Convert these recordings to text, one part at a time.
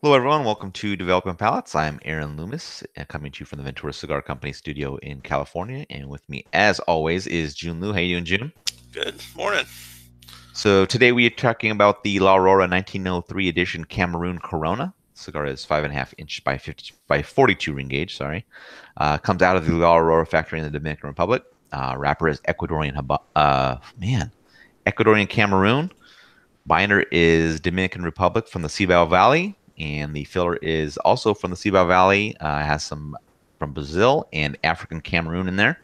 Hello, everyone. Welcome to Developing Palates. I'm Aaron Loomis, coming to you from the Ventura Cigar Company studio in California. And with me, as always, is June Liu. How you doing, June? Good morning. So today we are talking about the La Aurora 1903 edition Cameroon Corona. Cigar is 5.5 inch by 50 by 42 ring gauge. Sorry, comes out of the La Aurora factory in the Dominican Republic. Wrapper is Ecuadorian Cameroon. Binder is Dominican Republic from the Cibao Valley, and the filler is also from the Cibao Valley. Has some from Brazil and African Cameroon in there.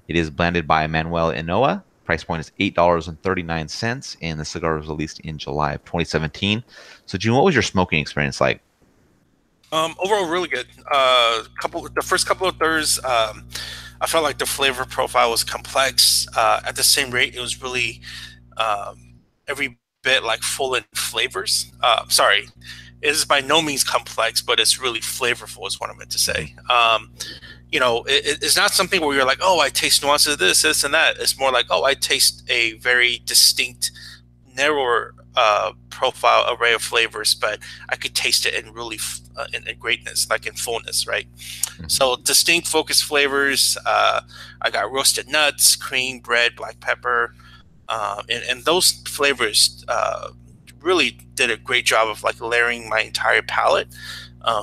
It is blended by Manuel Inoa. Price point is $8.39, and the cigar was released in July of 2017. So, June, what was your smoking experience like? Overall, really good. The first couple of thirds, I felt like the flavor profile was complex. At the same rate, it was really every bit like full in flavors. Sorry, it is by no means complex, but it's really flavorful, is what I meant to say. It's not something where you're like, oh, I taste nuances of this, and that. It's more like, oh, I taste a very distinct, narrower profile array of flavors, but I could taste it in really in greatness, like in fullness, right? Mhm. So distinct, focused flavors. I got roasted nuts, cream, bread, black pepper, and those flavors really did a great job of like layering my entire palate,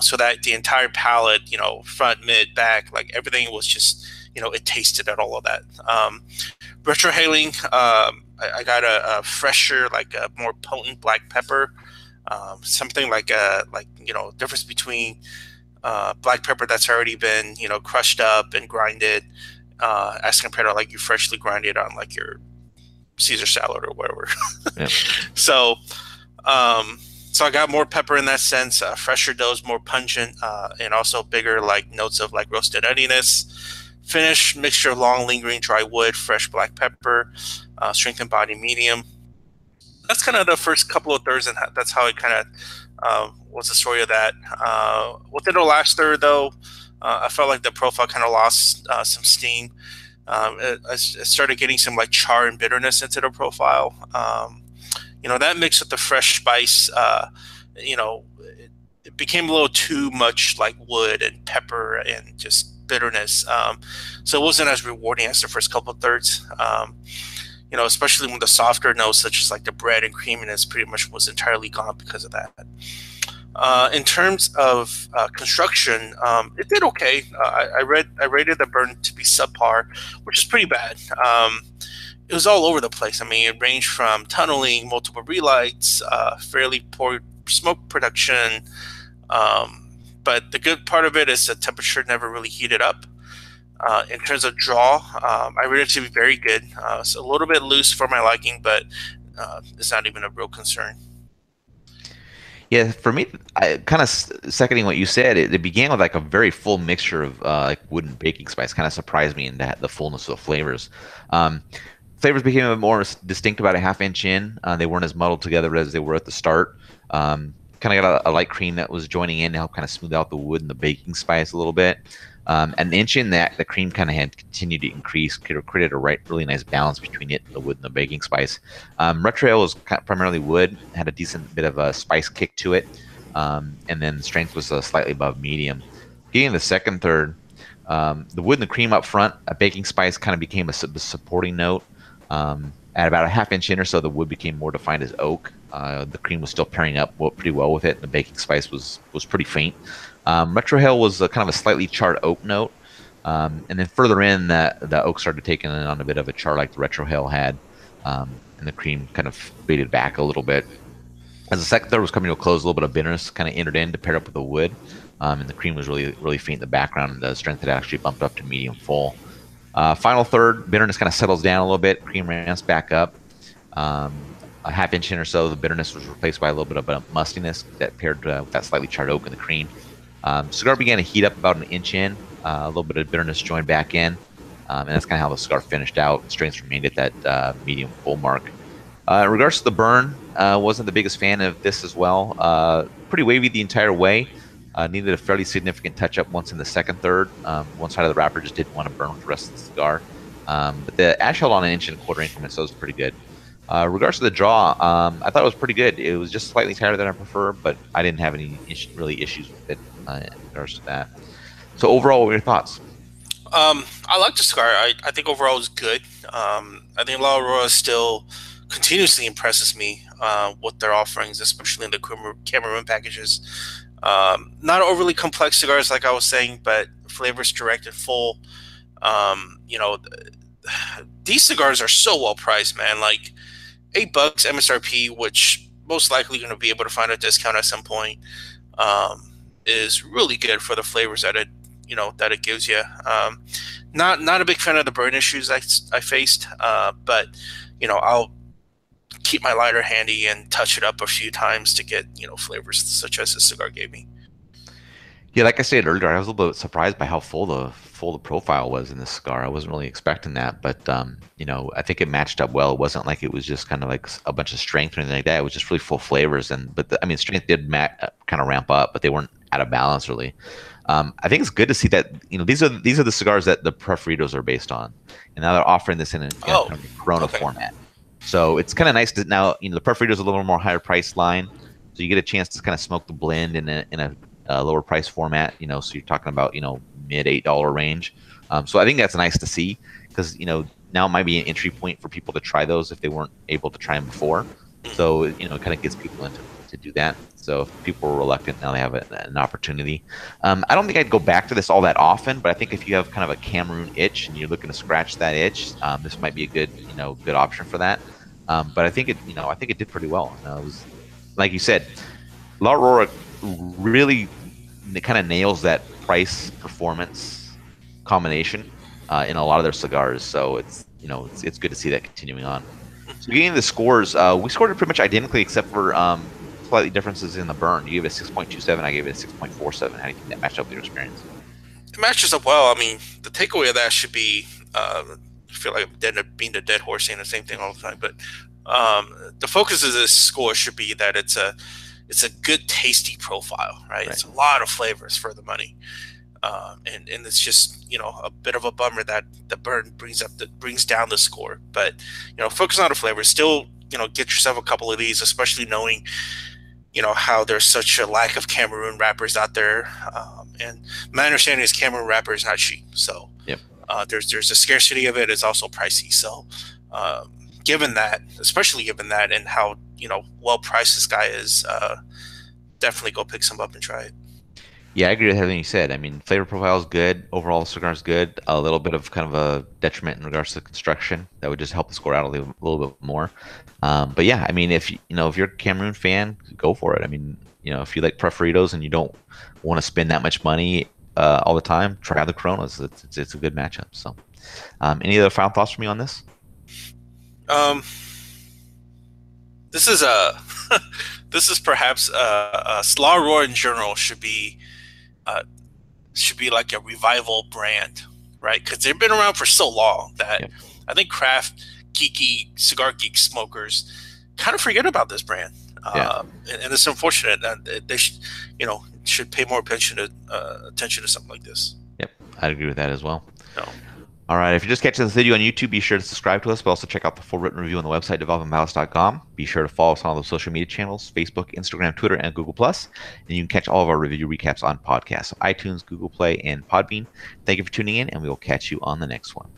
so that the entire palate, front, mid, back, like everything was just, it tasted at all of that. Retrohaling, I got a fresher, like a more potent black pepper, something like difference between black pepper that's already been crushed up and grinded, as compared to like you freshly grind it on like your Caesar salad or whatever. Yeah. so so I got more pepper in that sense, fresher doughs, more pungent, and also bigger like notes of like roasted nuttiness. Finish mixture of long lingering dry wood, fresh black pepper, strengthened body medium. That's kind of the first couple of thirds, and that's how it kind of was the story of that. Within the last third, though, I felt like the profile kind of lost some steam. I started getting some like char and bitterness into the profile. That mixed with the fresh spice, it became a little too much like wood and pepper and just bitterness. So it wasn't as rewarding as the first couple of thirds. Especially when the softer notes, such as like the bread and creaminess, pretty much was entirely gone because of that. In terms of construction, it did okay. I rated the burn to be subpar, which is pretty bad. It was all over the place. I mean, it ranged from tunneling, multiple relights, fairly poor smoke production. But the good part of it is the temperature never really heated up. In terms of draw, I rated it to be very good. It's a little bit loose for my liking, but it's not even a real concern. Yeah, for me, I kind of seconding what you said. It began with like a very full mixture of like wooden baking spice. Kind of surprised me in that the fullness of the flavors. Um, Flavors became a bit more distinct about a half inch in. They weren't as muddled together as they were at the start. Kind of got a light cream that was joining in to help kind of smooth out the wood and the baking spice a little bit. An inch in that, the cream kind of had continued to increase, created a really nice balance between it, the wood, and the baking spice. Retro was primarily wood, had a decent bit of a spice kick to it, and then strength was slightly above medium. Getting the second third, the wood and the cream up front, a baking spice kind of became a supporting note. At about a half inch in or so, the wood became more defined as oak. The cream was still pairing up pretty well with it, and the baking spice was pretty faint. Retrohale was kind of a slightly charred oak note, and then further in, the oak started taking on a bit of a char like the Retrohale had, and the cream kind of faded back a little bit. As the second third was coming to a close, a little bit of bitterness kind of entered in to pair up with the wood, and the cream was really faint in the background, and the strength had actually bumped up to medium full. Final third, bitterness kind of settles down a little bit. Cream ramps back up. Um, a half inch in or so, the bitterness was replaced by a little bit of a mustiness that paired with that slightly charred oak in the cream. Cigar began to heat up about an inch in. A little bit of bitterness joined back in. And that's kind of how the cigar finished out. Strength remained at that medium full mark. In regards to the burn, wasn't the biggest fan of this as well. Pretty wavy the entire way. Needed a fairly significant touch-up once in the second third. One side of the wrapper just didn't want to burn with the rest of the cigar. But the ash held on an inch and a quarter increment, so it was pretty good. Regards to the draw, I thought it was pretty good. It was just slightly tighter than I prefer, but I didn't have any really issues with it in regards to that. So overall, what were your thoughts? I like the cigar. I think overall it's good. I think La Aurora still continuously impresses me with their offerings, especially in the Cameroon packages. Not overly complex cigars, like I was saying, but flavors direct and full. You know, these cigars are so well priced, man. Like $8 MSRP, which most likely going to be able to find a discount at some point, is really good for the flavors that it gives you. Not a big fan of the burn issues I faced, but I'll keep my lighter handy and touch it up a few times to get flavors such as the cigar gave me. Yeah, like I said earlier, I was a little bit surprised by how full the profile was in this cigar. I wasn't really expecting that, but I think it matched up well. It wasn't like it was just kind of like a bunch of strength or anything like that. It was just really full flavors, I mean, strength did kind of ramp up, but they weren't out of balance really. I think it's good to see that these are the cigars that the Preferitos are based on, and now they're offering this in a kind of a Corona format. So it's kind of nice that now the Preferitos is a little more higher price line, so you get a chance to kind of smoke the blend in a lower price format. So you're talking about mid $8 range. So I think that's nice to see because now it might be an entry point for people to try those if they weren't able to try them before. So it kind of gets people into to do that. So if people were reluctant, now they have an opportunity. I don't think I'd go back to this all that often, but I think if you have kind of a Cameroon itch and you're looking to scratch that itch, this might be a good option for that. But I think it did pretty well. It was like you said, La Aurora really kind of nails that price performance combination in a lot of their cigars. So it's good to see that continuing on. So getting the scores, we scored it pretty much identically except for slightly differences in the burn. You gave it a 6.27, I gave it a 6.47. How do you think that matched up with your experience? It matches up well. I mean, the takeaway of that should be, I feel like I'm being the dead horse saying the same thing all the time, but the focus of this score should be that it's a good, tasty profile, right? It's a lot of flavors for the money. And it's just a bit of a bummer that the burn brings down the score. But focus on the flavors. Still, get yourself a couple of these, especially knowing how there's such a lack of Cameroon wrappers out there. And my understanding is Cameroon wrapper is not cheap. So there's a scarcity of it. It's also pricey. So especially given that, and how well priced this guy is, definitely go pick some up and try it. Yeah, I agree with everything you said. I mean, flavor profile is good. Overall, the cigar is good. A little bit of kind of a detriment in regards to construction that would just help the score out a little bit more. But yeah, I mean, if you're a Cameroon fan, go for it. I mean, if you like Preferitos and you don't want to spend that much money all the time, try out the Coronas. It's a good matchup. So, any other final thoughts from you on this? This is this is perhaps La Aurora in general should be like a revival brand, right? Because they've been around for so long that I think craft cigar geek smokers kind of forget about this brand. And it's unfortunate that they should pay more attention to something like this. Yep, I'd agree with that as well. No. All right, if you're just catching this video on YouTube, be sure to subscribe to us, but also check out the full written review on the website, developingpalates.com. Be sure to follow us on all the social media channels, Facebook, Instagram, Twitter, and Google+. And you can catch all of our review recaps on podcasts, iTunes, Google Play, and Podbean. Thank you for tuning in, and we will catch you on the next one.